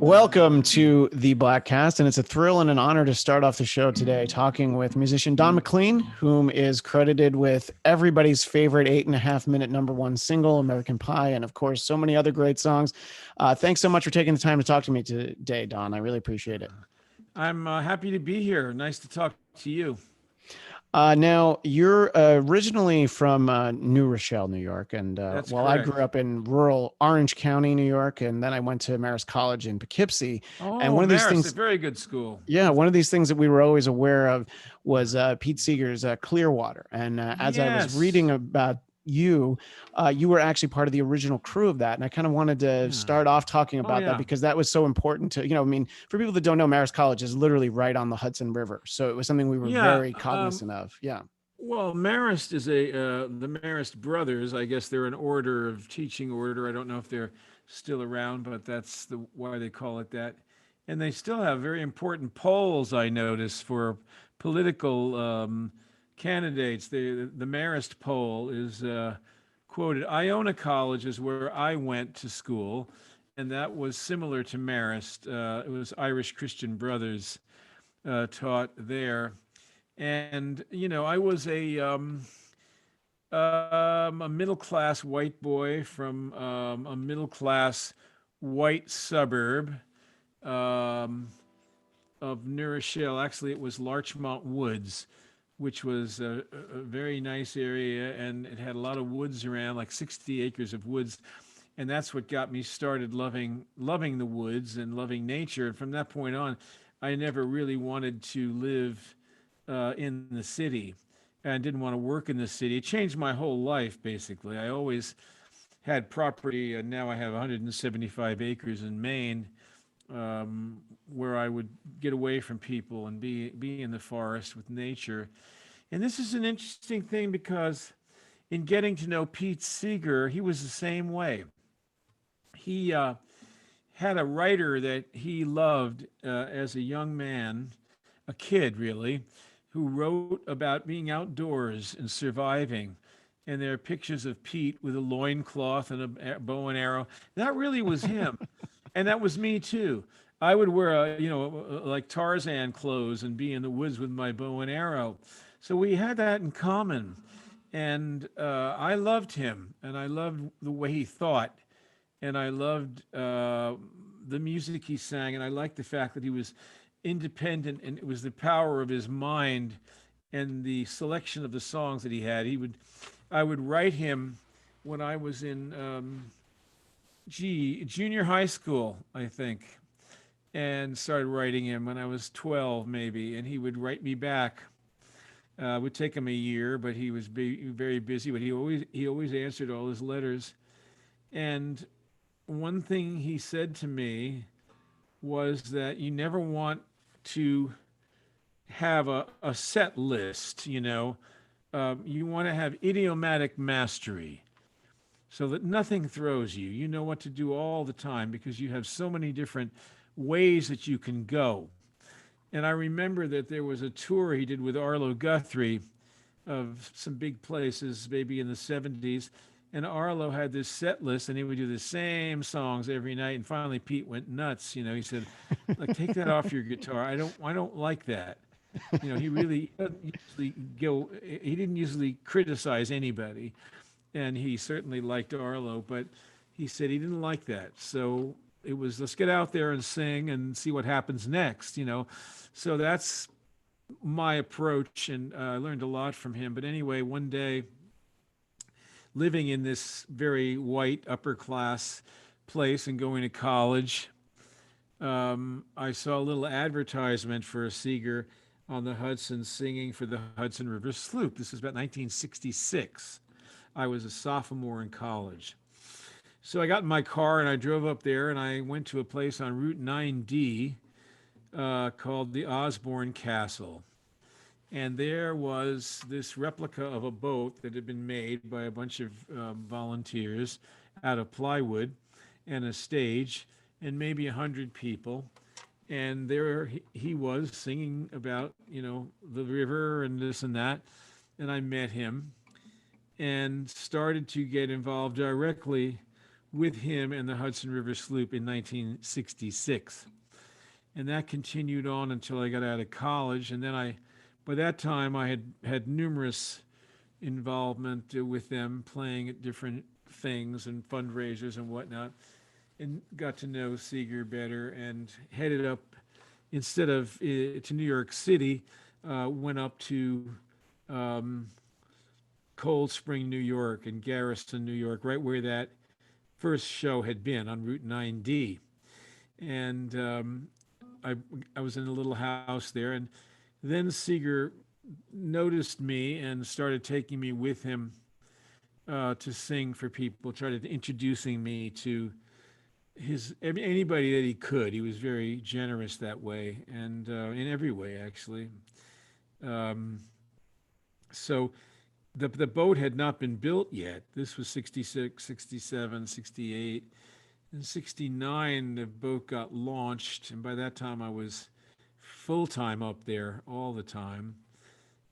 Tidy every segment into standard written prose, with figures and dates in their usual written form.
Welcome to the Bladtcast, and it's a thrill and an honor to start off the show today talking with musician Don McLean, whom is credited with everybody's favorite 8.5 minute #1 single, American Pie, and of course, so many other great songs. Thanks so much for taking the time to talk to me today, Don. I really appreciate it. I'm happy to be here. Nice to talk to you. Now, you're originally from New Rochelle, New York, and That's while I correct. grew up in rural Orange County, New York, and then I went to Marist College in Poughkeepsie, and Oh, one of these Marist, a things. very good school. Yeah, one of these things that we were always aware of was Pete Seeger's Clearwater. And as I was reading Yes. about you, you were actually part of the original crew of that. And I kind of wanted to Yeah. start off talking Oh, about that yeah. because that was so important to, I mean, for people that don't know, Marist College is literally right on the Hudson River. So it was something we were Yeah. very cognizant of. Yeah. Well, Marist is the Marist brothers. I guess they're an order of teaching order. I don't know if they're still around, but that's why they call it that. And they still have very important polls, I notice, for political candidates. The Marist poll is quoted. Iona College is where I went to school, and that was similar to Marist. It was Irish Christian Brothers taught there. And I was a middle class white boy from a middle class white suburb um, of New Rochelle. Actually, it was Larchmont Woods, which was a very nice area, and it had a lot of woods around, like 60 acres of woods. And that's what got me started loving the woods and loving nature. And from that point on, I never really wanted to live in the city and didn't want to work in the city. It changed my whole life, basically. I always had property, and now I have 175 acres in Maine, where I would get away from people and be in the forest with nature. And this is an interesting thing because in getting to know Pete Seeger, he was the same way. He had a writer that he loved as a young man, a kid really, who wrote about being outdoors and surviving. And there are pictures of Pete with a loincloth and a bow and arrow. That really was him. And that was me too. I would wear like Tarzan clothes and be in the woods with my bow and arrow. So we had that in common. And I loved him, and I loved the way he thought, and I loved the music he sang, and I liked the fact that he was independent, and it was the power of his mind and the selection of the songs that he had. I would write him when I was in junior high school, I think, and started writing him when I was 12 maybe, and he would write me back. It would take him a year, but he was very busy. But he always answered all his letters. And one thing he said to me was that you never want to have a set list, you want to have idiomatic mastery so that nothing throws you. You know what to do all the time because you have so many different ways that you can go. And I remember that there was a tour he did with Arlo Guthrie of some big places, maybe in the 70s. And Arlo had this set list, and he would do the same songs every night. And finally, Pete went nuts. He said, "Like, take that off your guitar. I don't like that." He really doesn't usually go. He didn't usually criticize anybody, and he certainly liked Arlo, but he said he didn't like that. So it was, let's get out there and sing and see what happens next. So that's my approach, and I learned a lot from him. But anyway, one day, living in this very white upper class place and going to college, I saw a little advertisement for a Seeger on the Hudson singing for the Hudson River Sloop. This was about 1966. I was a sophomore in college. So I got in my car and I drove up there and I went to a place on Route 9D called the Osborne Castle. And there was this replica of a boat that had been made by a bunch of volunteers out of plywood and a stage and maybe 100 people. And there he was singing about, the river and this and that. And I met him and started to get involved directly with him and the Hudson River Sloop in 1966. And that continued on until I got out of college. And then by that time, I had had numerous involvement with them, playing at different things and fundraisers and whatnot, and got to know Seeger better and headed up, instead of to New York City, went up to um, Cold Spring, New York, and Garrison, New York, right where that first show had been on Route 9D. And I, I was in a little house there. And then Seeger noticed me and started taking me with him to sing for people, started introducing me to anybody that he could. He was very generous that way, and in every way, actually. Um, so the boat had not been built yet. This was 66, 67, 68. In 69, the boat got launched, and by that time I was full time up there all the time.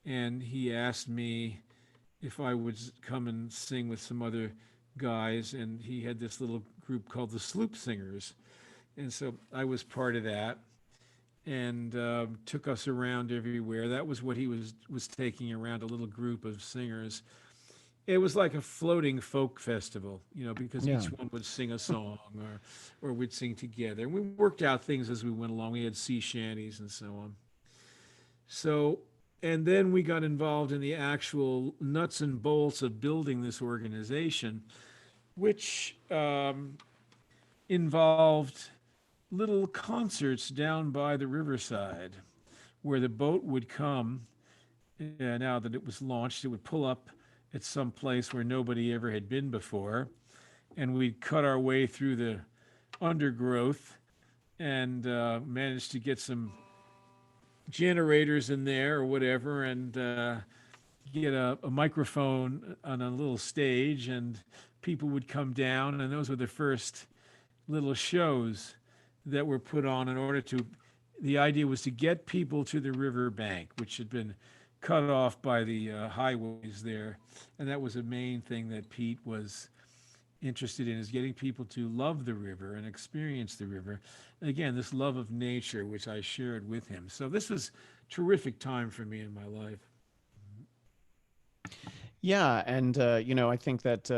And he asked me if I would come and sing with some other guys, and he had this little group called the Sloop Singers. And so I was part of that, and took us around everywhere. That was what he was taking around, a little group of singers. It was like a floating folk festival, because Yeah. each one would sing a song, or we'd sing together. And we worked out things as we went along. We had sea shanties and so on. So, and then we got involved in the actual nuts and bolts of building this organization, which involved little concerts down by the riverside, where the boat would come. Now that it was launched, it would pull up at some place where nobody ever had been before, and we'd cut our way through the undergrowth and managed to get some generators in there or whatever, and get a microphone on a little stage, and people would come down, and those were the first little shows that were put on in order to. The idea was to get people to the river bank, which had been cut off by the highways there, and that was a main thing that Pete was interested in, is getting people to love the river and experience the river. And again, this love of nature, which I shared with him. So this was terrific time for me in my life. Yeah, and I think that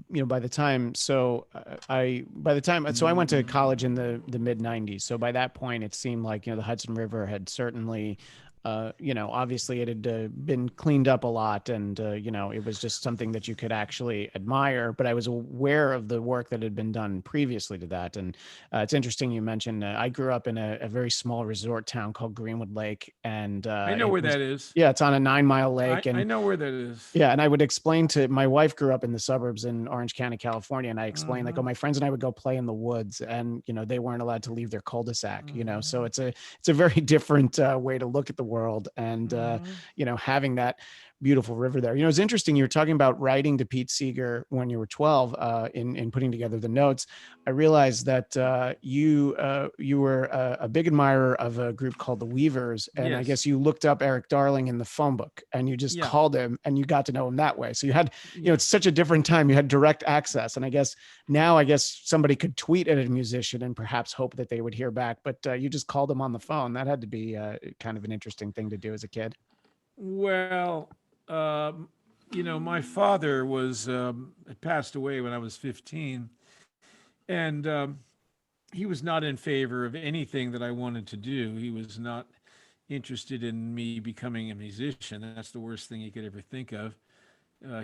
by the time, so I went to college in the mid '90s. So by that point, it seemed like the Hudson River had certainly, obviously it had been cleaned up a lot, and it was just something that you could actually admire. But I was aware of the work that had been done previously to that, and it's interesting you mentioned. I grew up in a very small resort town called Greenwood Lake, and I know it where was. that is. Yeah, it's on a 9 mile lake, I and know where that is. yeah, and I would explain to my wife grew up in the suburbs in Orange County, California, and I explained like, Mm-hmm. oh, my friends and I would go play in the woods, and they weren't allowed to leave their cul-de-sac, so Mm-hmm. it's a very different way to look at the world, and Mm-hmm. having that beautiful river there. It's interesting. You were talking about writing to Pete Seeger when you were 12, in putting together the notes. I realized that you were a big admirer of a group called the Weavers, and I guess Yes. you looked up Eric Darling in the phone book, and you just Yeah. called him, and you got to know him that way. So you had, Yeah. it's such a different time. You had direct access, and I guess now, somebody could tweet at a musician and perhaps hope that they would hear back, but you just called them on the phone. That had to be kind of an interesting thing to do as a kid. Well, my father was had passed away when I was 15, and he was not in favor of anything that I wanted to do. He was not interested in me becoming a musician. That's the worst thing he could ever think of.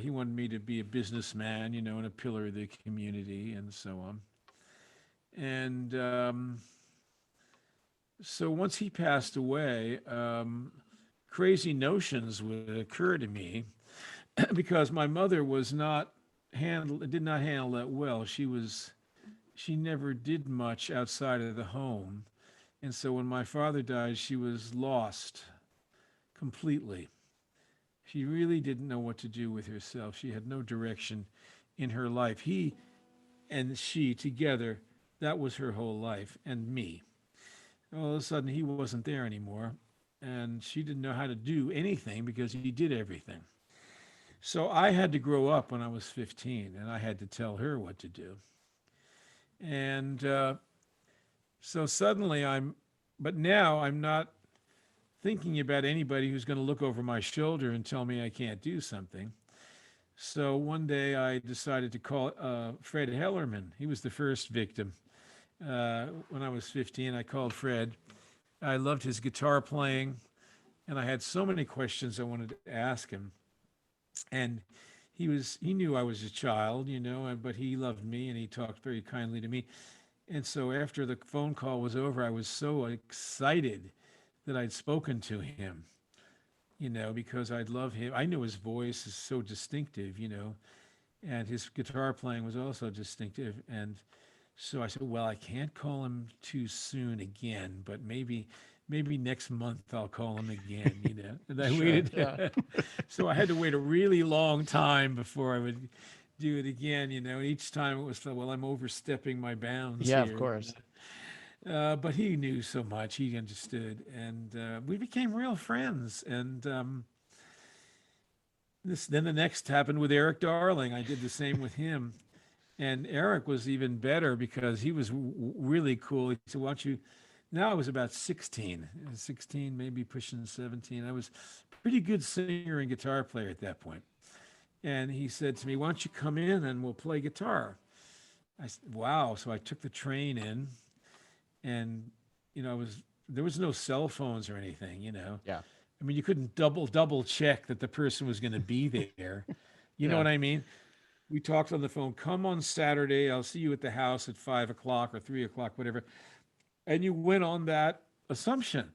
He wanted me to be a businessman, and a pillar of the community and so on. And so once he passed away, crazy notions would occur to me because my mother was not did not handle that well. She never did much outside of the home. And so when my father died, she was lost completely. She really didn't know what to do with herself. She had no direction in her life. He and she together, that was her whole life, and me. All of a sudden, he wasn't there anymore, and she didn't know how to do anything because he did everything. So I had to grow up when I was 15, and I had to tell her what to do. And so suddenly but now I'm not thinking about anybody who's going to look over my shoulder and tell me I can't do something. So one day I decided to call Fred Hellerman. He was the first victim. When I was 15, I called Fred. I loved his guitar playing, and I had so many questions I wanted to ask him. And he knew I was a child, but he loved me and he talked very kindly to me. And so after the phone call was over, I was so excited that I'd spoken to him, because I'd love him. I knew his voice is so distinctive, and his guitar playing was also distinctive. And so I said, well, I can't call him too soon again, but maybe next month I'll call him again, And I Sure, waited. yeah. So I had to wait a really long time before I would do it again, Each time it was, well, I'm overstepping my bounds Yeah, of here. course. But he knew so much. He understood. And we became real friends. And then the next happened with Eric Darling. I did the same with him. And Eric was even better because he was really cool. He said, why don't you, now I was about 16, maybe pushing 17. I was a pretty good singer and guitar player at that point. And he said to me, why don't you come in and we'll play guitar? I said, wow. So I took the train in and, there was no cell phones or anything. Yeah. I mean, you couldn't double check that the person was going to be there. You know Yeah. what I mean? We talked on the phone. Come on Saturday. I'll see you at the house at 5 o'clock or 3 o'clock, whatever. And you went on that assumption.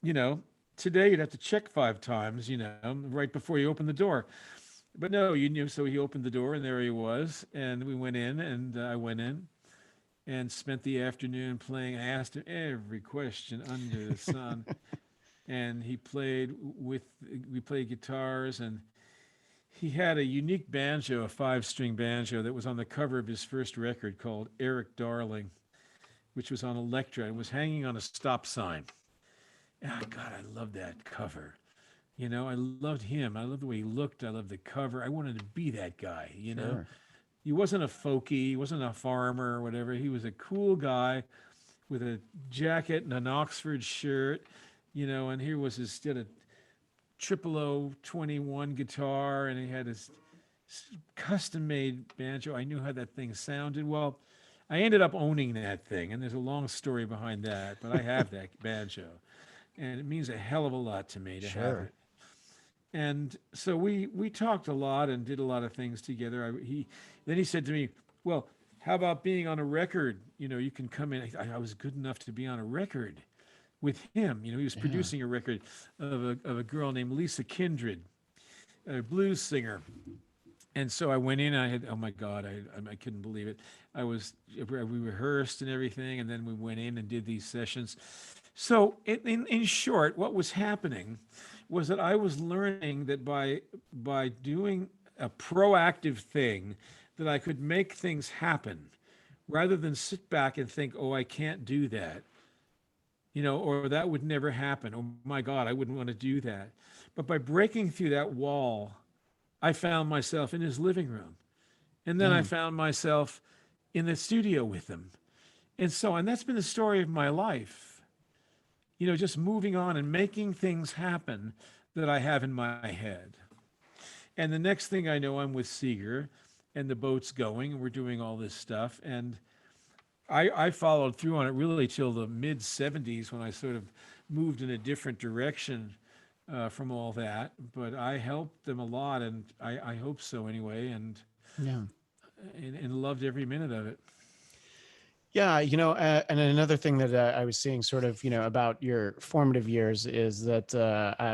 You know, Today you'd have to check 5 times, right before you open the door. But no, you knew. So he opened the door and there he was. And we went in and I went in and spent the afternoon playing. I asked him every question under the sun. And we played guitars and he had a unique banjo, a 5-string banjo that was on the cover of his first record called Eric Darling, which was on Elektra. It was hanging on a stop sign. Oh, God, I loved that cover. I loved him. I loved the way he looked. I loved the cover. I wanted to be that guy. Sure. He wasn't a folkie. He wasn't a farmer or whatever. He was a cool guy with a jacket and an Oxford shirt, and here was his, did a triple O 21 guitar, and he had his custom made banjo. I knew how that thing sounded. Well, I ended up owning that thing, and there's a long story behind that, but I have that banjo, and it means a hell of a lot to me to have Sure. it. And so we talked a lot and did a lot of things together. Then he said to me, "Well, how about being on a record? You can come in." I was good enough to be on a record with him. He was Yeah. producing a record of a girl named Lisa Kindred, a blues singer. And so I went in. I had, oh my God, I couldn't believe it. We rehearsed and everything, and then we went in and did these sessions. So in short, what was happening was that I was learning that by doing a proactive thing, that I could make things happen, rather than sit back and think, oh, I can't do that, or that would never happen. Oh my God, I wouldn't want to do that. But by breaking through that wall, I found myself in his living room. And then I Yeah. found myself in the studio with him. And that's been the story of my life, just moving on and making things happen that I have in my head. And the next thing I know, I'm with Seeger and the boat's going and we're doing all this stuff. And I followed through on it really till the mid 70s when I sort of moved in a different direction from all that. But I helped them a lot, and I hope so anyway, Yeah. and loved every minute of it. Yeah, and another thing that I was seeing, sort of, about your formative years, is that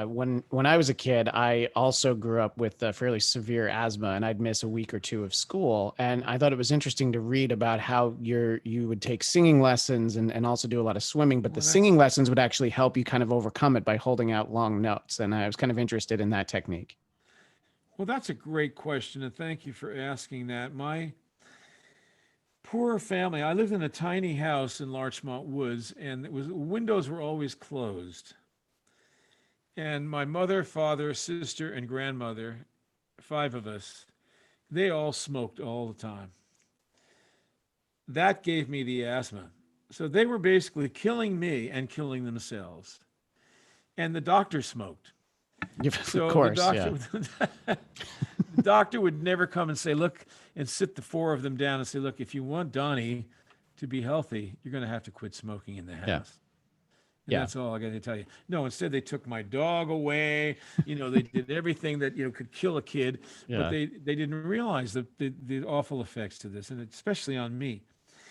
when I was a kid, I also grew up with fairly severe asthma, and I'd miss a week or two of school. And I thought it was interesting to read about how you would take singing lessons and also do a lot of swimming, but the Well, singing that's lessons would actually help you kind of overcome it by holding out long notes. And I was kind of interested in that technique. well, that's a great question, and thank you for asking that. My poor family. I lived in a tiny house in Larchmont Woods, and windows were always closed. And my mother, father, sister, and grandmother, 5 of us, they all smoked all the time. that gave me the asthma. So they were basically killing me and killing themselves. And the doctor smoked. Of So the course. Yeah. doctor, the doctor would never come and say, look, and sit the four of them down and say, look, if you want Donnie to be healthy, you're going to have to quit smoking in the Yeah. house. And Yeah. that's all I got to tell you. No, instead they took my dog away. They did everything that could kill a kid, but Yeah. they didn't realize the awful effects to this, and especially on me.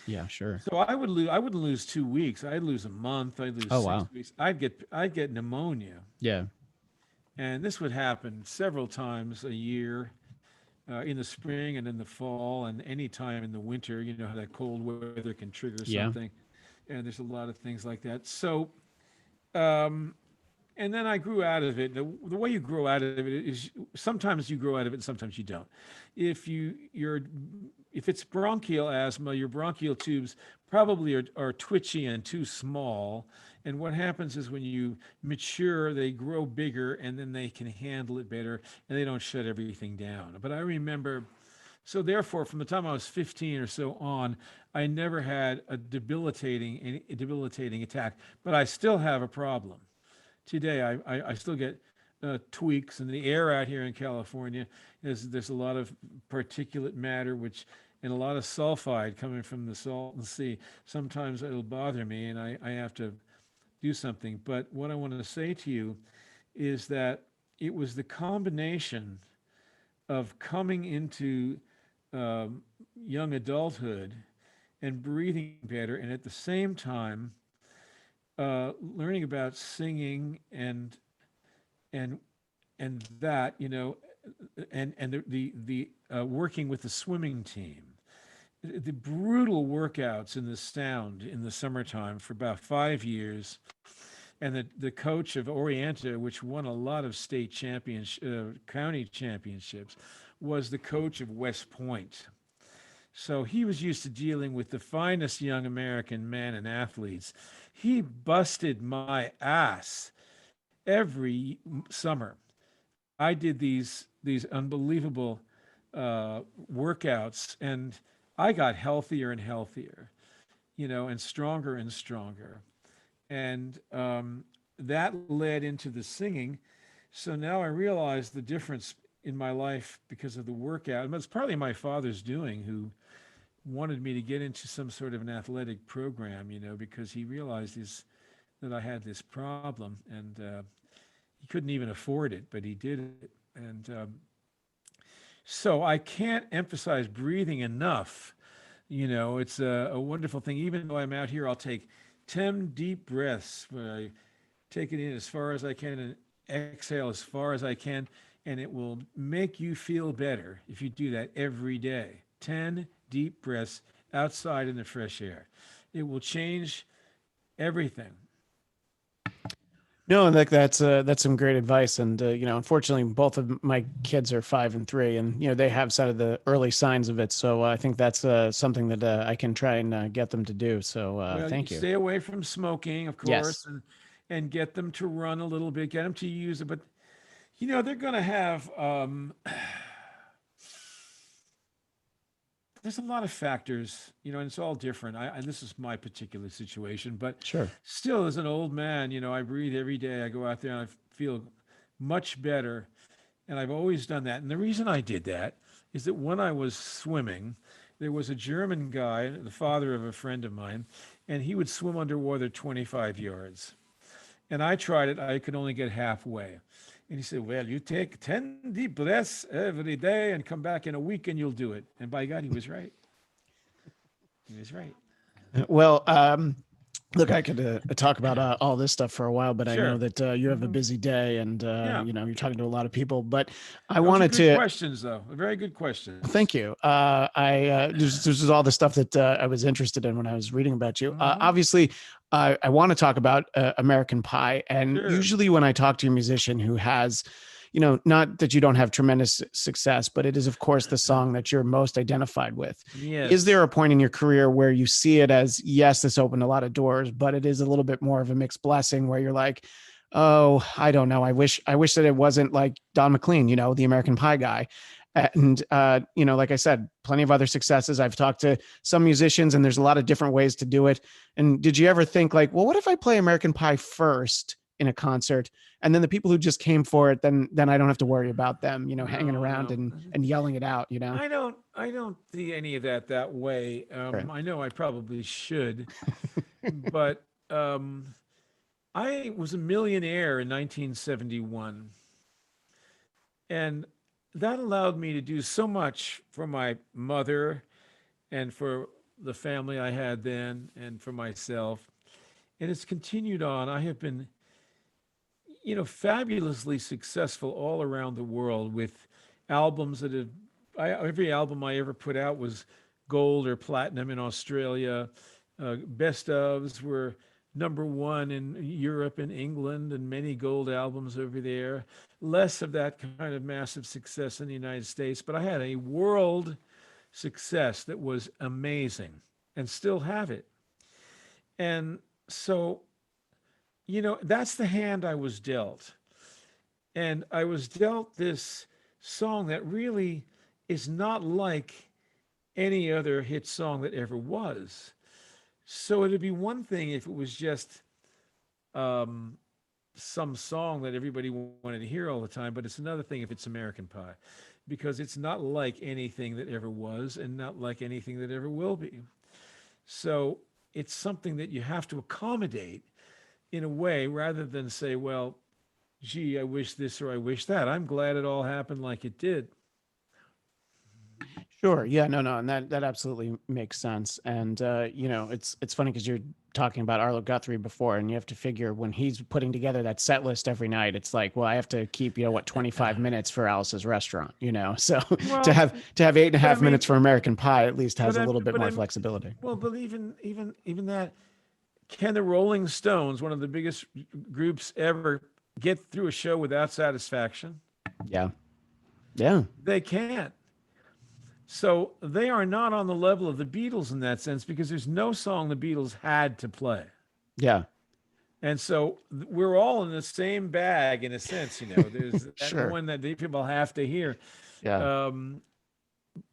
Yeah. Sure. So I wouldn't lose 2 weeks. I'd lose a month. I'd lose Oh, six wow. weeks. I'd get pneumonia, Yeah. and this would happen several times a year, in the spring and in the fall, and any time in the winter. You know how that cold weather can trigger Yeah. something, and there's a lot of things like that. So. Um, and then I grew out of it. The way you grow out of it is sometimes you grow out of it and sometimes you don't. If it's bronchial asthma, your bronchial tubes probably are twitchy and too small. And what happens is when you mature, they grow bigger and then they can handle it better and they don't shut everything down. But I remember, so therefore, from the time I was 15 or so on, I never had a debilitating attack, but I still have a problem today. I still get tweaks, and the air out here in California there's a lot of particulate matter, which and a lot of sulfide coming from the Salton Sea. Sometimes it'll bother me, and I have to do something. But what I want to say to you is that it was the combination of coming into um, young adulthood and breathing better, and at the same time learning about singing and that and the working with the swimming team, the brutal workouts in the sound in the summertime for about 5 years, and the coach of Orienta, which won a lot of state champions county championships, was the coach of West Point. So he was used to dealing with the finest young American men and athletes. He busted my ass every summer. I did these unbelievable workouts, and I got healthier and healthier, and stronger and stronger, and that led into the singing. So now I realize the difference in my life because of the workout. And it's partly my father's doing, who wanted me to get into some sort of an athletic program, because he realized that I had this problem, and he couldn't even afford it, but he did it. And so I can't emphasize breathing enough. It's a wonderful thing. Even though I'm out here, I'll take 10 deep breaths where I take it in as far as I can and exhale as far as I can. And it will make you feel better if you do that every day. 10 deep breaths outside in the fresh air. It will change everything. No, like that's some great advice, and unfortunately, both of my kids are 5 and 3, and they have some of the early signs of it. So I think that's something that I can try and get them to do. So Well, you thank you. stay away from smoking, of Yes. course, and get them to run a little bit, get them to use it. But they're going to have there's a lot of factors, and it's all different. This is my particular situation, but Sure. still, as an old man, I breathe every day. I go out there and I feel much better, and I've always done that. And the reason I did that is that when I was swimming, there was a German guy, the father of a friend of mine, and he would swim underwater 25 yards. And I tried it. I could only get halfway. And he said, well, you take 10 deep breaths every day and come back in a week and you'll do it. And by God, he was right. He was right. Well, look, I could talk about all this stuff for a while, but I know Sure. that you have a busy day, and Yeah. you're talking to a lot of people. But I Those are wanted good to questions, though. Very good questions. thank you. This is all the stuff that I was interested in when I was reading about you. Obviously, I want to talk about American Pie, and Sure. usually when I talk to a musician who has, not that you don't have tremendous success, but it is of course the song that you're most identified with. Yes. Is there a point in your career where you see it as, yes, this opened a lot of doors, but it is a little bit more of a mixed blessing where you're like, oh, I don't know. I wish that it wasn't like Don McLean, the American Pie guy. And, like I said, plenty of other successes. I've talked to some musicians and there's a lot of different ways to do it. And did you ever think like, well, what if I play American Pie first in a concert, and then the people who just came for it, then I don't have to worry about them, hanging No, around no. and yelling it out. I don't see any of that way. Right. I know I probably should, but I was a millionaire in 1971, and that allowed me to do so much for my mother and for the family I had then and for myself. And it's continued on. I have been, fabulously successful all around the world with albums that have, every album I ever put out was gold or platinum in Australia. Best ofs were number one in Europe and England, and many gold albums over there. Less of that kind of massive success in the United States, but I had a world success that was amazing and still have it. And so, that's the hand I was dealt. And I was dealt this song that really is not like any other hit song that ever was. So it'd be one thing if it was just um, some song that everybody wanted to hear all the time, but it's another thing if it's American Pie, because it's not like anything that ever was and not like anything that ever will be. So it's something that you have to accommodate in a way rather than say, well, gee, I wish this or I wish that. I'm glad it all happened like it did. Sure. Yeah. No. No. And that absolutely makes sense. And it's funny because you're talking about Arlo Guthrie before, and you have to figure when he's putting together that set list every night, it's like, well, I have to keep 25 minutes for Alice's Restaurant. So to Well, have eight and a but I half mean, minutes for American Pie at least has but a I'm, little bit but more I'm, flexibility. well, but even that, can the Rolling Stones, one of the biggest groups ever, get through a show without satisfaction? Yeah. Yeah. They can't. So they are not on the level of the Beatles in that sense because there's no song the Beatles had to play. Yeah. And so we're all in the same bag in a sense, there's that Sure. one that the people have to hear. Yeah. Um,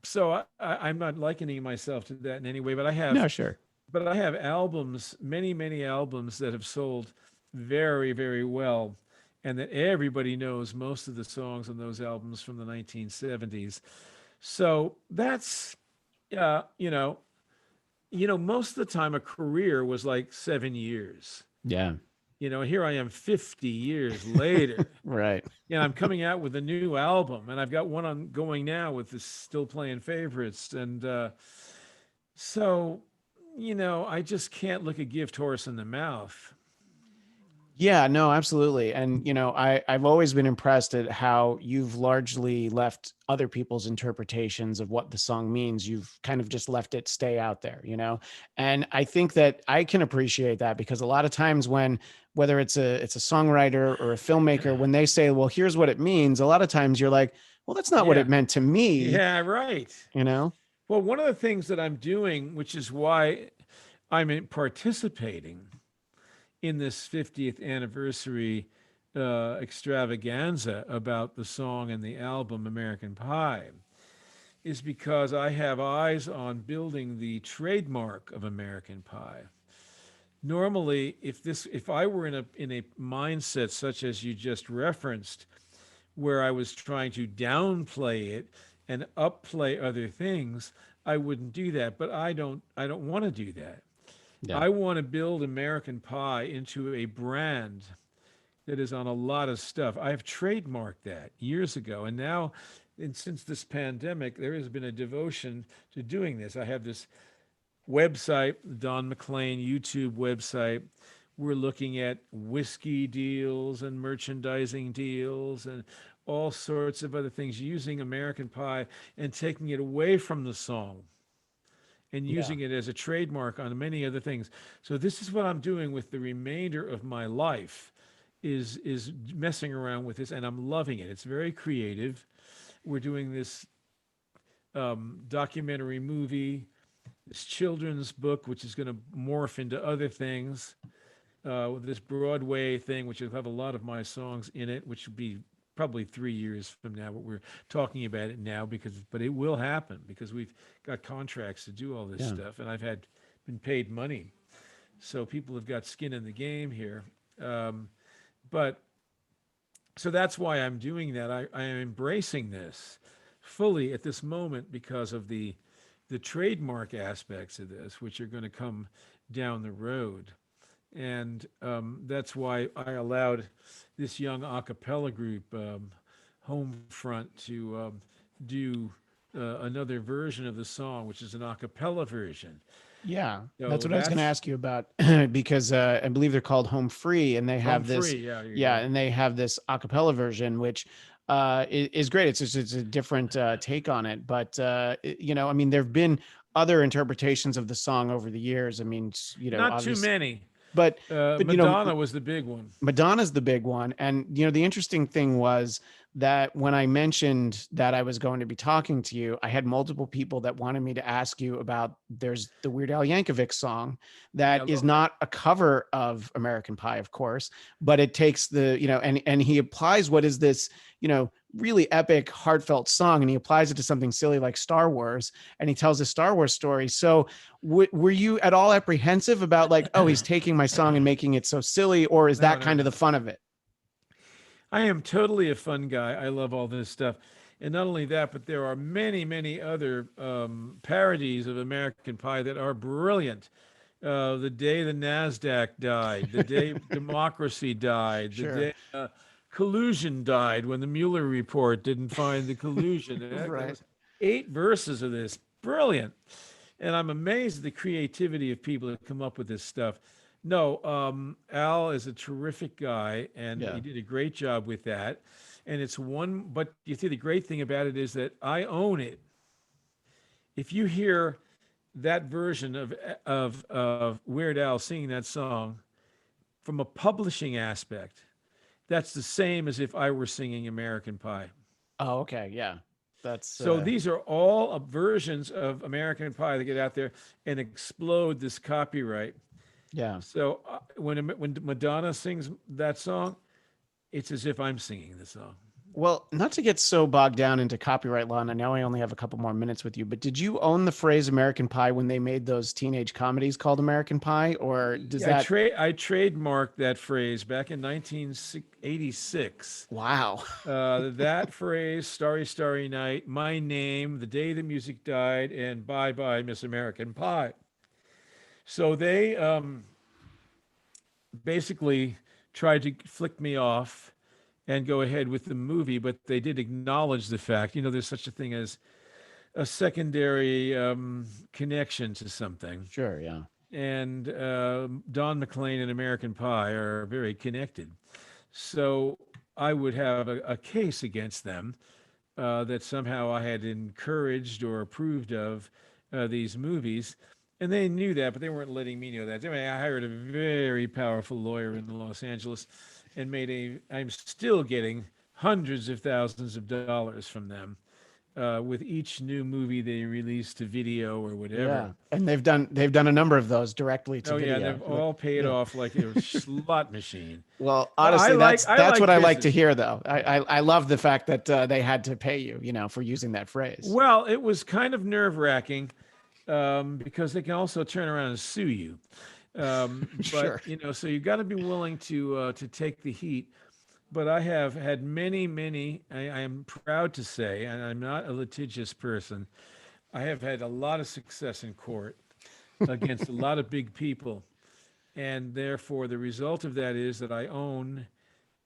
so I'm not likening myself to that in any way, but No, sure. I have albums, many, many albums that have sold very, very well, and that everybody knows most of the songs on those albums from the 1970s. So that's, uh, you know, most of the time a career was like 7 years. Yeah. Here I am 50 years later, Right. and I'm coming out with a new album, and I've got one on going now with the still playing favorites, and so I just can't look a gift horse in the mouth. Yeah, no, absolutely. And, I've always been impressed at how you've largely left other people's interpretations of what the song means. You've kind of just left it stay out there. And I think that I can appreciate that because a lot of times whether it's a songwriter or a filmmaker, when they say, well, here's what it means, a lot of times you're like, well, that's not what Yeah, it meant to me, yeah, right. you know? Well, one of the things that I'm doing, which is why participating in this 50th anniversary extravaganza about the song and the album American Pie, is because I have eyes on building the trademark of American Pie. Normally, if I were in a mindset such as you just referenced, where I was trying to downplay it and upplay other things, I wouldn't do that. But I don't want to do that. Yeah. I want to build American Pie into a brand that is on a lot of stuff. I've trademarked that years ago. And now, and since this pandemic, there has been a devotion to doing this. I have this website, Don McLean YouTube website. We're looking at whiskey deals and merchandising deals and all sorts of other things using American Pie and taking it away from the song and Yeah. using it as a trademark on many other things. So this is what I'm doing with the remainder of my life is messing around with this, and I'm loving it. It's very creative. We're doing this documentary movie, this children's book, which is going to morph into other things. With this Broadway thing, which will have a lot of my songs in it, which will be probably 3 years from now, but we're talking about it now but it will happen because we've got contracts to do all this Yeah. stuff, and been paid money, so people have got skin in the game here. But so that's why I'm doing that. I am embracing this fully at this moment because of the trademark aspects of this, which are going to come down the road. And that's why I allowed this young a cappella group, Homefront, to do another version of the song, which is an a cappella version. Yeah, that's So what I was going to that's ask you about because I believe they're called Home Free, and they Home have this, Free. Yeah, there you yeah, go. and they have this a cappella version, which is great. It's a different take on it, but I mean, there've been other interpretations of the song over the years. I mean, Not too obviously, many. but Madonna was the big one. Madonna's the big one. And, the interesting thing was that when I mentioned that I was going to be talking to you, I had multiple people that wanted me to ask you about there's the Weird Al Yankovic song Yeah, I that is love that. not a cover of American Pie, of course, but it takes and he applies what is this, really epic, heartfelt song, and he applies it to something silly like Star Wars, and he tells a Star Wars story. So were you at all apprehensive about like, oh, he's taking my song and making it so silly, or is No, that no, kind of no. the fun of it? I am totally a fun guy. I love all this stuff. And not only that, but there are many, many other parodies of American Pie that are brilliant. The day the NASDAQ died, the day democracy died, the Sure. day collusion died when the Mueller report didn't find the collusion. There Right. was 8 verses of this. Brilliant. And I'm amazed at the creativity of people that come up with this stuff. No, Al is a terrific guy, and Yeah. he did a great job with that. And it's one, but you see, the great thing about it is that I own it. If you hear that version of Weird Al singing that song from a publishing aspect, that's the same as if I were singing American Pie. Oh, okay. Yeah. That's So these are all versions of American Pie that get out there and explode this copyright. yeah. So when Madonna sings that song, it's as if I'm singing the song. Well, not to get so bogged down into copyright law, and I know I only have a couple more minutes with you, but did you own the phrase American Pie when they made those teenage comedies called American Pie, or does Yeah, that? I trademarked that phrase back in 1986. Wow. That phrase, Starry, Starry Night, My Name, The Day the Music Died, and Bye Bye, Miss American Pie. So they basically tried to flick me off and go ahead with the movie, but they did acknowledge the fact, there's such a thing as a secondary connection to something. Sure. Yeah. And Don McLean and American Pie are very connected. So I would have a case against them that somehow I had encouraged or approved of these movies. And they knew that, but they weren't letting me know that. Anyway, I hired a very powerful lawyer in Los Angeles and I'm still getting hundreds of thousands of dollars from them with each new movie they release to video or Yeah. whatever. And they've done a number of those directly to Oh yeah, video. they've all paid Yeah. off like a slot machine. Well, But honestly, that's like what I like to business. hear, though. I love the fact that they had to pay you, for using that phrase. Well, it was kind of nerve wracking because they can also turn around and sue you. But Sure. so you got to be willing to take the heat. But I have had many, many. I am proud to say, and I'm not a litigious person. I have had a lot of success in court against a lot of big people, and therefore the result of that is that I own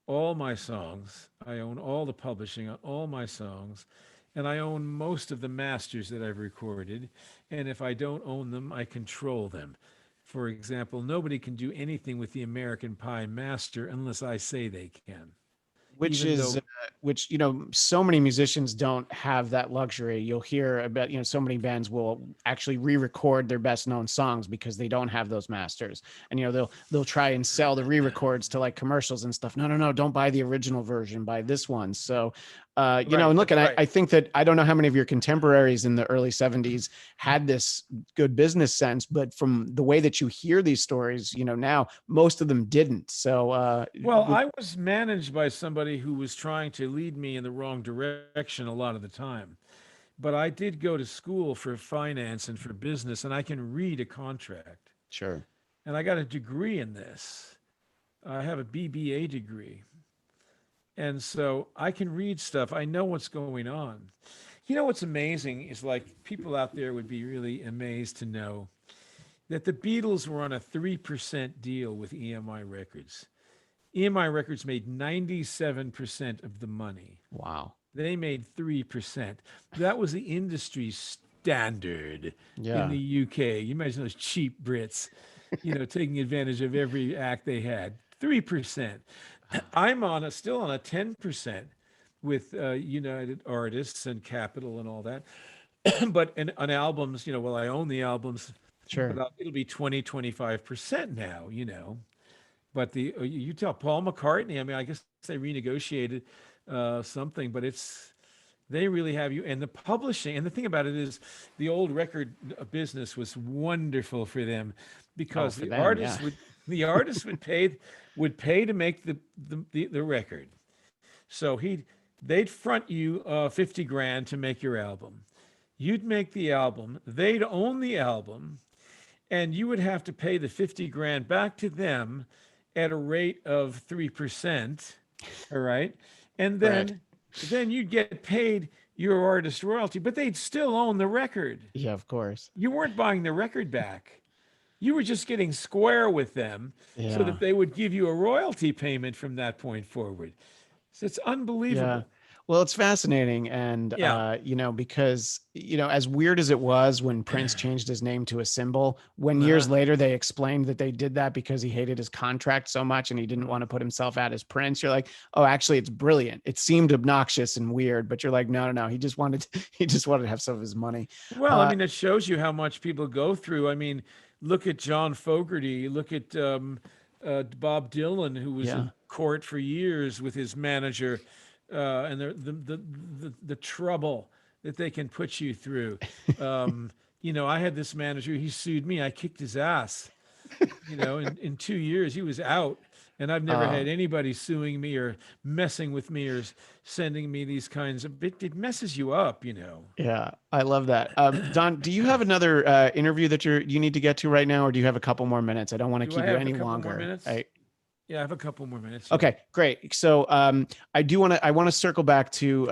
all my songs. I own all the publishing on all my songs, and I own most of the masters that I've recorded. And if I don't own them, I control them. For example, nobody can do anything with the American Pie master unless I say they can. which Even is though, which so many musicians don't have that luxury. You'll hear about so many bands will actually re-record their best known songs because they don't have those masters, and they'll try and sell the re-records to like commercials and stuff. No, don't buy the original version, buy this one. So right, and look, that's and right. I think that I don't know how many of your contemporaries in the early 70s had this good business sense, but from the way that you hear these stories, now most of them didn't. So Well, I was managed by somebody who was trying to lead me in the wrong direction a lot of the time. But I did go to school for finance and for business, and I can read a contract. Sure. And I got a degree in this. I have a BBA degree. And so I can read stuff. I know what's going on. You know what's amazing is like people out there would be really amazed to know that the Beatles were on a 3% deal with EMI Records. EMI Records made 97% of the money. Wow. They made 3%. That was the industry standard in Yeah. the UK. You imagine those cheap Brits, taking advantage of every act they had. 3%. I'm still on a 10% with United Artists and Capitol and all that. But on albums, well, I own the albums, but Sure. it'll be 20, 25% now. But you tell Paul McCartney, I mean, I guess they renegotiated something, but they really have you. And the publishing, and the thing about it is the old record business was wonderful for them Oh, because for them, yeah. the artist would pay to make the record. So they'd front you 50 grand to make your album. You'd make the album, they'd own the album, and you would have to pay the 50 grand back to them at a rate of 3%. All right. And Right. then you'd get paid your artist royalty, but they'd still own the record. Yeah, of course. You weren't buying the record back. You were just getting square with them so Yeah. that they would give you a royalty payment from that point forward. So it's Yeah. unbelievable. Well, it's fascinating. And, Yeah. because, as weird as it was when Prince changed his name to a symbol, when Uh-huh. years later they explained that they did that because he hated his contract so much and he didn't want to put himself out as Prince, you're like, oh, actually, it's brilliant. It seemed obnoxious and weird, but you're like, no, no, no. He just wanted to have some of his money. Well, I Uh, mean, it shows you how much people go through. I mean, look at John Fogerty, look at Bob Dylan, who was yeah. in court for years with his manager, and the trouble that they can put you through. I had this manager, he sued me, I kicked his ass. In 2 years, he was out. And I've never had Uh, anybody suing me or messing with me or sending me these kinds of, it messes you up. yeah, I love that. Don, do you have another interview that you need to get to right now, or do you have a couple more minutes? I don't want to Do I keep you have a any couple more longer. minutes? Yeah, I have a couple more minutes. Yeah. Okay, great. So I want to circle back to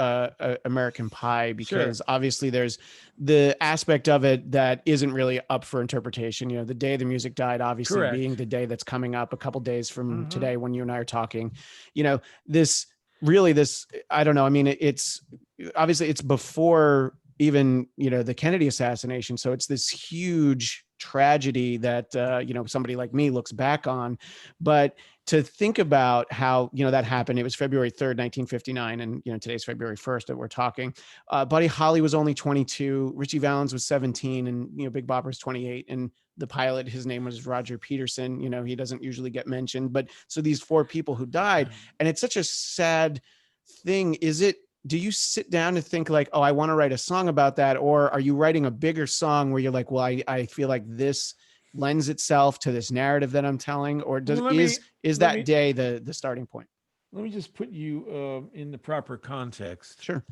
American Pie because Sure. obviously there's the aspect of it that isn't really up for interpretation. The day the music died, obviously being Correct. the day that's coming up a couple days from Hmm. today when you and I are talking. This really this I don't know. I mean, it's obviously it's before even the Kennedy assassination, so it's this huge tragedy that somebody like me looks back on, but to think about how that happened. It was February 3rd, 1959, and today's February 1st that we're talking. Buddy Holly was only 22, Richie Valens was 17, and Big Bopper was 28, and the pilot, his name was Roger Peterson. He doesn't usually get mentioned, but so these four people who died, and it's such a sad thing. Do you sit down and think like, oh, I want to write a song about that? Or are you writing a bigger song where you're like, well, I feel like this lends itself to this narrative that I'm telling? Or Well, is let that me day the starting point? let me just put you in the proper context. Sure.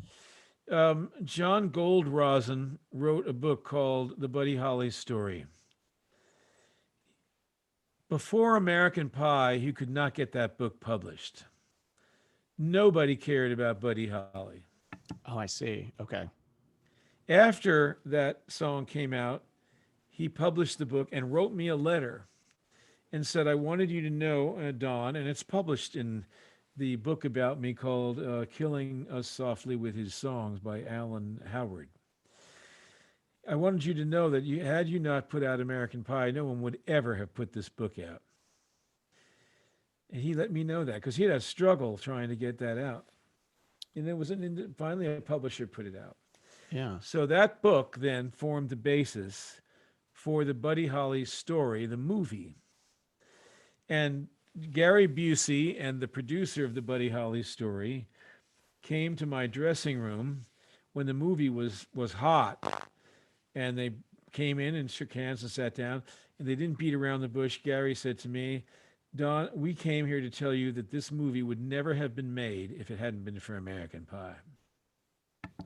John Goldrosen wrote a book called The Buddy Holly Story. Before American Pie, he could not get that book published. Nobody cared about Buddy Holly. Oh, I see. Okay. After that song came out, he published the book and wrote me a letter and said, I wanted you to know, Don, and it's published in the book about me called Killing Us Softly with His Songs by Alan Howard. I wanted you to know that had you not put out American Pie, no one would ever have put this book out. And he let me know that because he had a struggle trying to get that out. And there was finally a publisher put it out. Yeah. So that book then formed the basis for the Buddy Holly story, the movie. And Gary Busey and the producer of the Buddy Holly story came to my dressing room when the movie was hot. And they came in and shook hands and sat down. And they didn't beat around the bush. Gary said to me, Don, we came here to tell you that this movie would never have been made if it hadn't been for American Pie.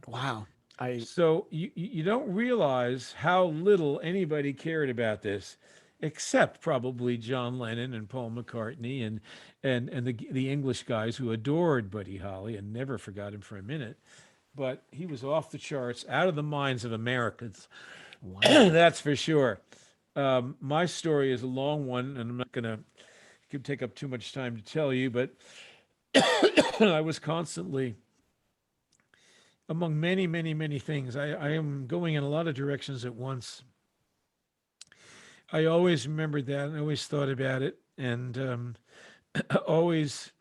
Wow. I So you don't realize how little anybody cared about this, except probably John Lennon and Paul McCartney and the English guys who adored Buddy Holly and never forgot him for a minute. But he was off the charts, out of the minds of Americans. wow. That's for sure. My story is a long one, and I'm not going to could take up too much time to tell you, but I was constantly among many, many, many things. I am going in a lot of directions at once. I always remembered that and always thought about it and always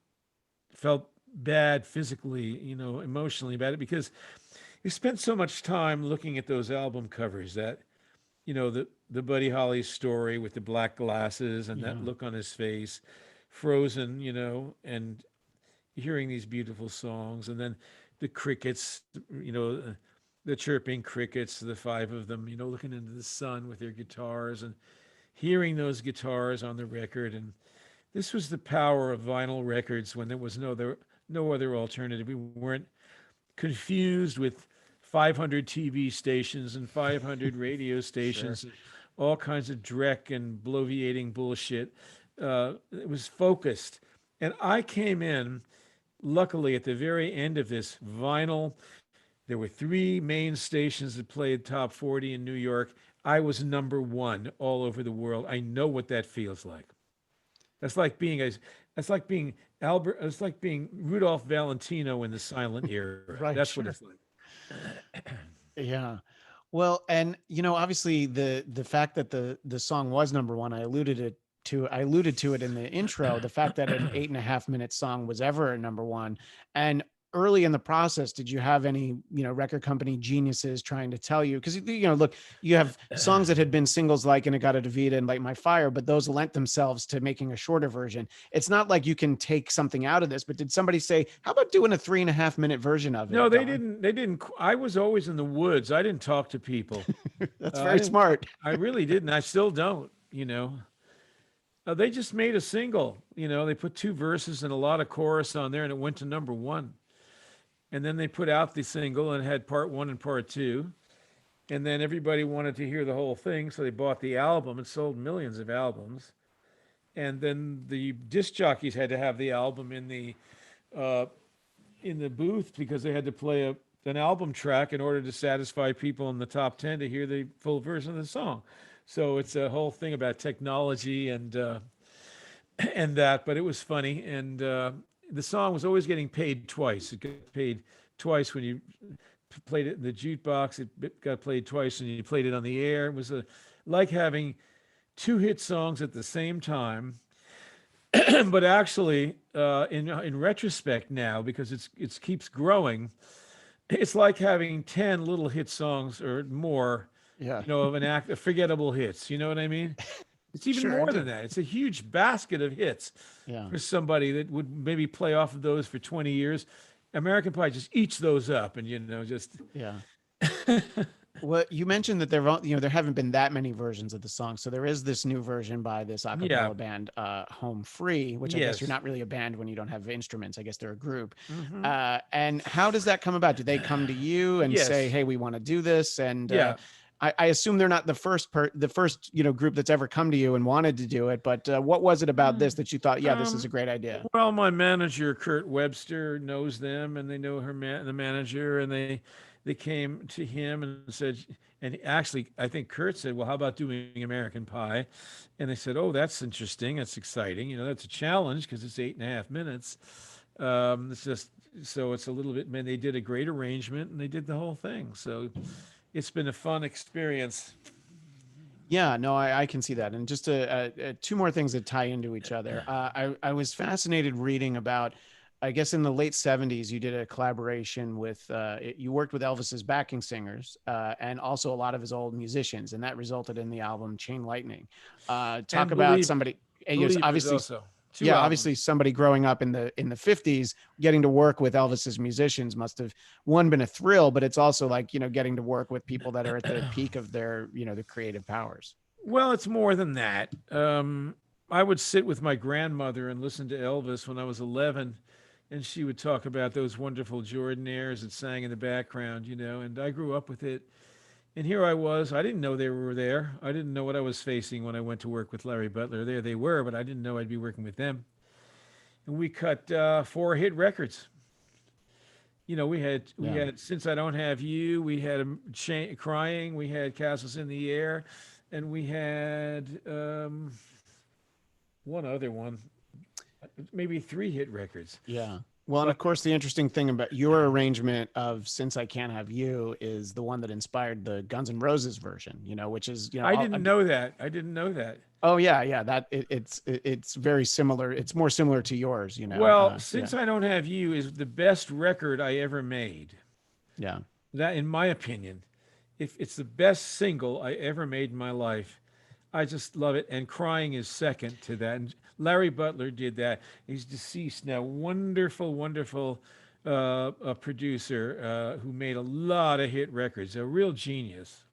felt bad physically, emotionally about it because you spent so much time looking at those album covers that, the Buddy Holly story with the black glasses and that Yeah. look on his face, frozen, and hearing these beautiful songs, and then the crickets, the chirping crickets, the five of them, looking into the sun with their guitars and hearing those guitars on the record. And this was the power of vinyl records when there no other alternative. We weren't confused with 500 TV stations and 500 radio Sure. stations, and all kinds of dreck and bloviating bullshit. It was focused. And I came in, luckily, at the very end of this vinyl. There were three main stations that played top 40 in New York. I was number one all over the world. I know what that feels like. That's like being a, that's like being Albert. It's like being Rudolph Valentino in the silent era. Right. That's what Sure. it's like. Yeah. Well, and obviously the fact that the song was number one, I alluded to it in the intro, the fact that an 8.5 minute song was ever a number one. And early in the process, did you have any, record company geniuses trying to tell you? Because, look, you have songs that had been singles like In-A-Gadda-Da-Vida and Light My Fire, but those lent themselves to making a shorter version. It's not like you can take something out of this, but did somebody say, how about doing a 3.5 minute version of No, it, they Don? didn't. They didn't. I was always in the woods. I didn't talk to people. That's I very didn't. smart. I really didn't. I still don't. They just made a single. They put two verses and a lot of chorus on there, and it went to number one. And then they put out the single and had part one and part two. And then everybody wanted to hear the whole thing, so they bought the album. It sold millions of albums. And then the disc jockeys had to have the album uh, in the booth because they had to play an album track in order to satisfy people in the top 10 to hear the full version of the song. So it's a whole thing about technology and that, but it was funny. And the song was always getting paid twice. It got paid twice when you played it in the jukebox. It got played twice when you played it on the air. It was like having two hit songs at the same time. But actually, in retrospect now, because it keeps growing, it's like having 10 little hit songs or more, Yeah. of of forgettable hits. You know what I mean? It's even Sure, I more than do. that. It's a huge basket of hits Yeah. for somebody that would maybe play off of those for 20 years. American Pie just eats those up and, just. Yeah. Well, you mentioned that there haven't been that many versions of the song. So there is this new version by this a Yeah. cappella band, Home Free, which I guess you're Yes. not really a band when you don't have instruments. I guess they're a group. Hmm. And how does that come about? Do they come to you and say, Yes. "Hey, we want to do this"? And Yeah. I assume they're not the first group that's ever come to you and wanted to do it. But what was it about this that you thought, yeah, this is a Um, great idea? well, my manager, Kurt Webster, knows them and they know the manager, and they came to him and said, and actually, I think Kurt said, well, how about doing American Pie? And they said, oh, that's interesting. That's exciting. That's a challenge because it's 8.5 minutes. It's just, so it's a little bit, man, they did a great arrangement and they did the whole thing. So it's been a fun experience. Yeah, no, I can see that. And just two more things that tie into each other. I was fascinated reading about, I guess in the late 70s, you did a collaboration with, you worked with Elvis's backing singers and also a lot of his old musicians, and that resulted in the album Chain Lightning. Talk And about somebody, Believers obviously, also. Two yeah, albums. obviously somebody growing up in the 50s, getting to work with Elvis's musicians must have one been a thrill, but it's also like, getting to work with people that are at the peak of their, the creative powers. Well, it's more than that. I would sit with my grandmother and listen to Elvis when I was 11, and she would talk about those wonderful Jordanaires that sang in the background, and I grew up with it. And here I was. I didn't know they were there. I didn't know what I was facing when I went to work with Larry Butler. There they were, but I didn't know I'd be working with them. And we cut 4 hit records. We Yeah. had Since I Don't Have You, we had Crying, we had Castles in the Air, and we had one other one, maybe 3 hit records. Yeah. Well, and But of course, the interesting thing about your arrangement of "Since I Can't Have You" is the one that inspired the Guns N' Roses version. Which is I didn't know that. I didn't know that. oh yeah, yeah. It's very similar. It's more similar to yours. Well, Yeah, Since I Don't Have You is the best record I ever made. yeah. That, in my opinion, if it's the best single I ever made in my life, I just love it. And Crying is second to that. And Larry Butler did that. He's deceased now. Wonderful, wonderful a producer who made a lot of hit records. A real genius.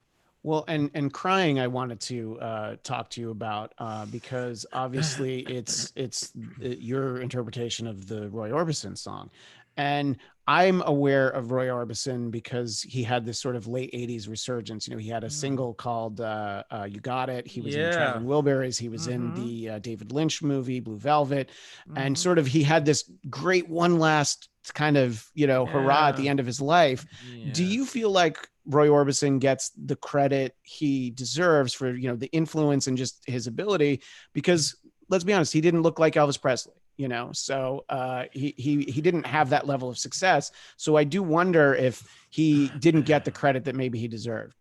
Well, and crying, I wanted to talk to you about because obviously it's your interpretation of the Roy Orbison song, and I'm aware of Roy Orbison because he had this sort of late '80s resurgence. He had a Mm. single called "You Got It." He was in Yeah. Traveling Wilburys. He was in Mm-hmm. the David Lynch movie Blue Velvet, and Mm-hmm. sort of he had this great one last kind of hurrah at Yeah. the end of his life. Do Yeah. you feel like Roy Orbison gets the credit he deserves for the influence and just his ability? Because let's be honest, he didn't look like Elvis Presley, so he didn't have that level of success. So I do wonder if he didn't get the credit that maybe he deserved.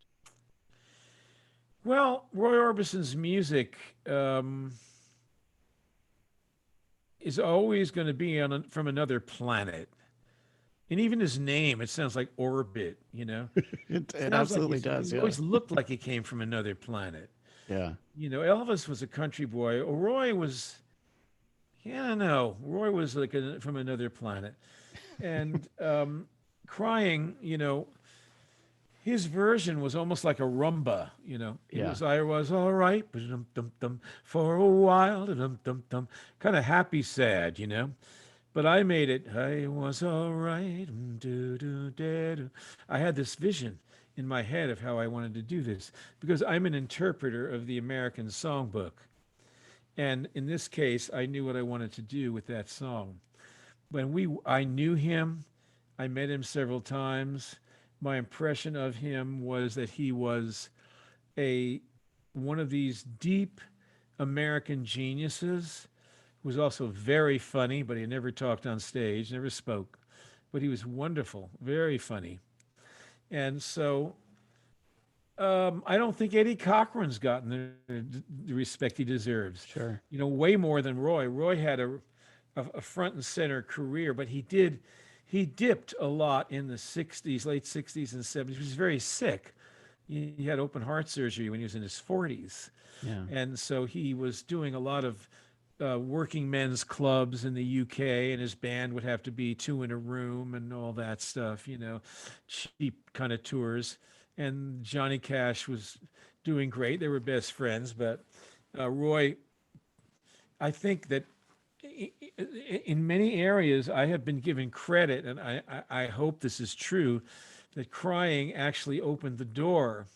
Well, Roy Orbison's music um, is always going to be from another planet. And even his name, it sounds like orbit, It Sounds like absolutely does. he Yeah. always looked like he came from another planet. Yeah. Elvis was a country boy. Roy was, yeah, I don't know. Roy was like from another planet. And Crying, his version was almost like a rumba. It Yeah. was I was all right, for a while, kind of happy sad. But I made it. I was all right. I had this vision in my head of how I wanted to do this because I'm an interpreter of the American songbook. And in this case, I knew what I wanted to do with that song. I knew him, I met him several times. My impression of him was that he was a one of these deep American geniuses who was also very funny, but he never talked on stage, never spoke. But he was wonderful, very funny. And so I don't think Eddie Cochran's gotten the respect he deserves. Sure. Way more than Roy. Roy had a front and center career, but he dipped a lot in the 60s, late 60s and 70s. He was very sick. He had open heart surgery when he was in his 40s. Yeah. And so he was doing a lot of working men's clubs in the UK, and his band would have to be two in a room and all that stuff, cheap kind of tours. And Johnny Cash was doing great. They were best friends, but Roy, I think that in many areas I have been given credit, and I hope this is true, that Crying actually opened the door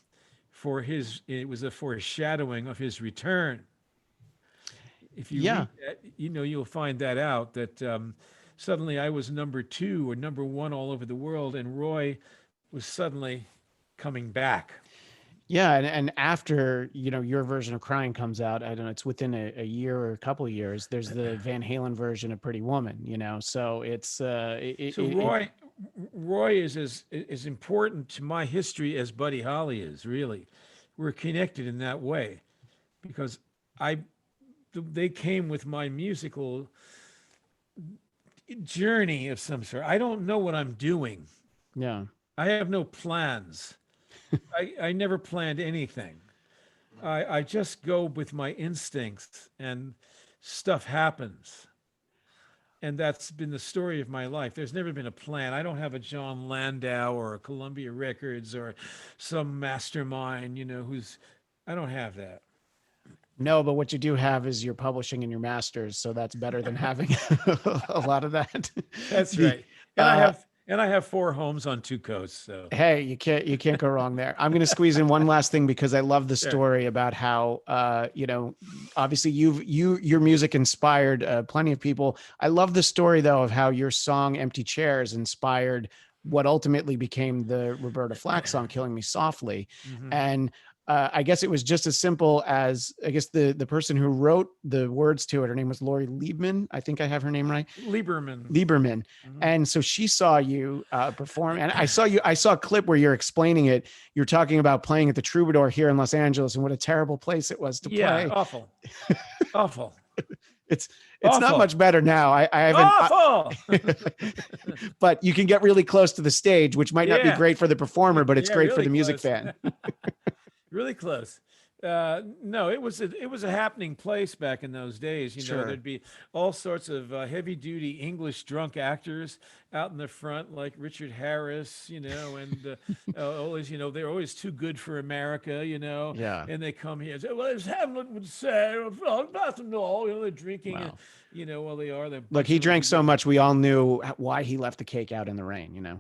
it was a foreshadowing of his return. If you Yeah. read that, you'll find that out that suddenly I was number 2 or number 1 all over the world, and Roy was suddenly coming back. Yeah, and after your version of "Crying" comes out, I don't know, it's within a year or a couple of years. There's the Van Halen version of "Pretty Woman," so it's So Roy is as important to my history as Buddy Holly is. Really, we're connected in that way because I they came with my musical journey of some sort. I don't know what I'm doing. yeah. I have no plans. I never planned anything. I just go with my instincts and stuff happens. And that's been the story of my life. There's never been a plan. I don't have a John Landau or a Columbia Records or some mastermind, who's, I don't have that. No, but what you do have is your publishing and your masters, so that's better than having a lot of that. That's The right. And uh, I have 4 homes on 2 coasts. So Hey, you can't go wrong there. I'm going to squeeze in one last thing because I love the sure. story about how obviously your music inspired plenty of people. I love the story though of how your song "Empty Chairs" inspired what ultimately became the Roberta Flack song "Killing Me Softly," Hmm. and I guess it was just as simple as I guess the person who wrote the words to it. Her name was Lori Liebman. I think I have her name right. Lieberman. Lieberman. Hmm. And so she saw you perform, and I saw a clip where you're explaining it. You're talking about playing at the Troubadour here in Los Angeles and what a terrible place it was to Yeah, play. awful. Awful. It's it's not Awful. much better now. I haven't, Awful. but you can get really close to the stage, which might not be Yeah. great for the performer, but it's Yeah, great for really the music close. fan. Really close. No, it was a happening place back in those days. Sure. There'd be all sorts of heavy duty English drunk actors out in the front, like Richard Harris, and always, they're always too good for America, Yeah. and they come here and say, well, as Hamlet would say, not at all, they're drinking, Wow. well, they are, they're a Look, bunch he of drank little so much, we all knew why he left the cake out in the rain.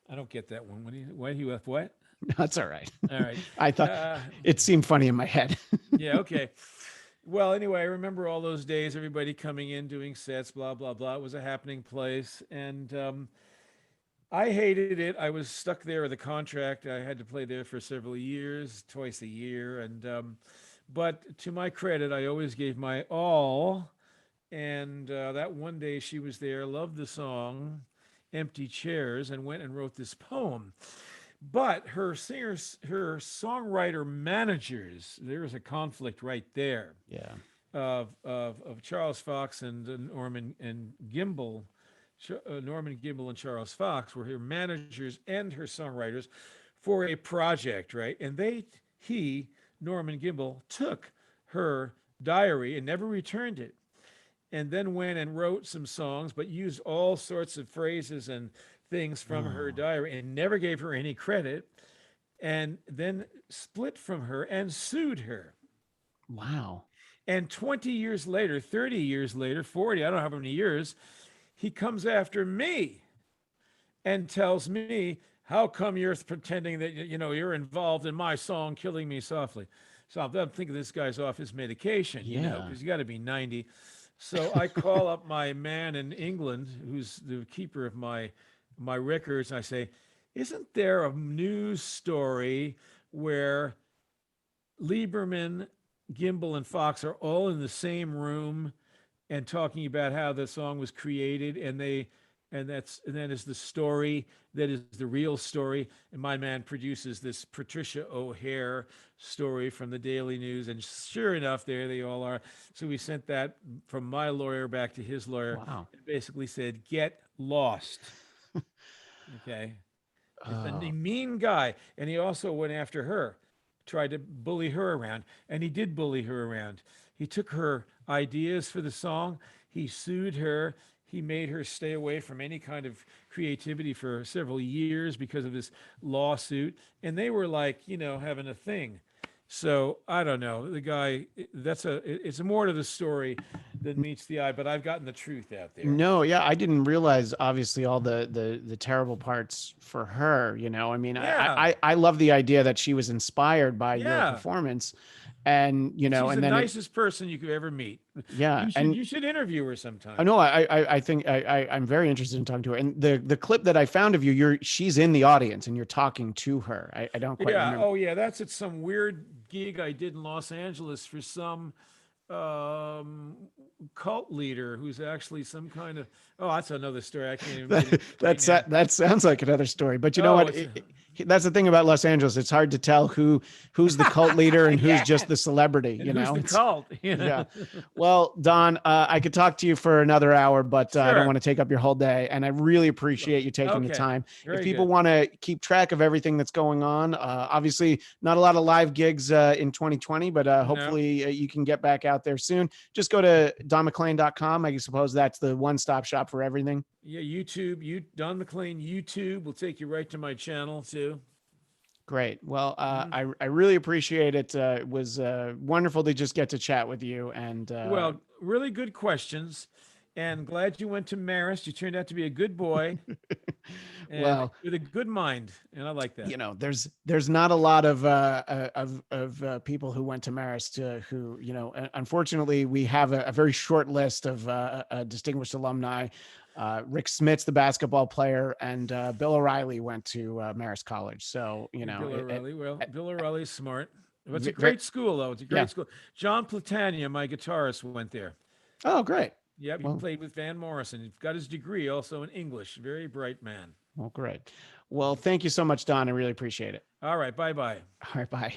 I don't get that one. Why he left what? That's all right. All right. I thought Uh, it seemed funny in my head. Yeah, okay. Well, anyway, I remember all those days, everybody coming in, doing sets, blah, blah, blah. It was a happening place. And I hated it. I was stuck there with a contract. I had to play there for several years, twice a year. But to my credit, I always gave my all. And that one day she was there, loved the song, Empty Chairs, and went and wrote this poem. But her songwriter managers, there's a conflict right there Yeah. of Charles Fox and Norman and Gimbel. Norman Gimbel and Charles Fox were her managers and her songwriters for a project, right? And Norman Gimbel, took her diary and never returned it, and then went and wrote some songs, but used all sorts of phrases and things from her Oh, diary and never gave her any credit, and then split from her and sued her. wow. And 20 years later, 30 years later, 40, I don't know how many years, he comes after me and tells me, how come you're pretending that you're involved in my song Killing Me Softly? So I'm thinking this guy's off his medication, Yeah. because you got to be 90. So I call up my man in England, who's the keeper of my records, and I say, isn't there a news story where Lieberman, Gimbel, and Fox are all in the same room and talking about how the song was created, and that is the story that is the real story. And my man produces this Patricia O'Hare story from the Daily News, and sure enough, there they all are. So we sent that from my lawyer back to his lawyer, Wow. and basically said, "Get lost." Okay, it's a Oh, mean guy, and he also went after her, tried to bully her around, and he did bully her around. He took her ideas for the song. He sued her. He made her stay away from any kind of creativity for several years because of this lawsuit. And they were like, having a thing. So I don't know. The guy, it's more to the story than meets the eye, but I've gotten the truth out there. no, yeah, I didn't realize obviously all the terrible parts for her. I mean, Yeah. I love the idea that she was inspired by your Yeah. performance, and She's and the then it, nicest person you could ever meet. yeah, and You should interview her I sometime. know I think I'm very interested in talking to her. And the clip that I found of you, she's in the audience and you're talking to her. I don't quite Yeah. remember. Oh, yeah. That's at some weird gig I did in Los Angeles for some um, cult leader who's actually some kind of. Oh, that's another story. I can't even get into it right now. That sounds like another story. But you know Oh, what? it's That's the thing about Los Angeles. It's hard to tell who's the cult leader and who's just yeah. the celebrity. And who's the It's cult? yeah. Well, Don, I could talk to you for another hour, but I don't Sure. want to take up your whole day. And I really appreciate you taking the Okay. time. If Very people good. want to keep track of everything that's going on, obviously not a lot of live gigs in 2020, but No. hopefully you can get back out there soon. Just go to donmcclain.com. I suppose that's the one-stop shop for everything. Yeah. YouTube. Don McLean YouTube will take you right to my channel too. Great. Well, Mhm. I really appreciate it. It was wonderful to just get to chat with you. And Well, really good questions, and glad you went to Marist. You turned out to be a good boy and well, with a good mind, and I like that. there's not a lot of people who went to Marist who unfortunately we have a very short list of distinguished alumni. Rick Smits, the basketball player, and Bill O'Reilly went to Marist College. So Bill O'Reilly. Well, Bill O'Reilly's smart. But it's a very, great school, though. It's a yeah. great school. John Platania, my guitarist, went there. Oh, great. Yep, he Well, played with Van Morrison. He got his degree also in English. Very bright man. well, great. Well, thank you so much, Don. I really appreciate it. All right, bye bye. All right, bye.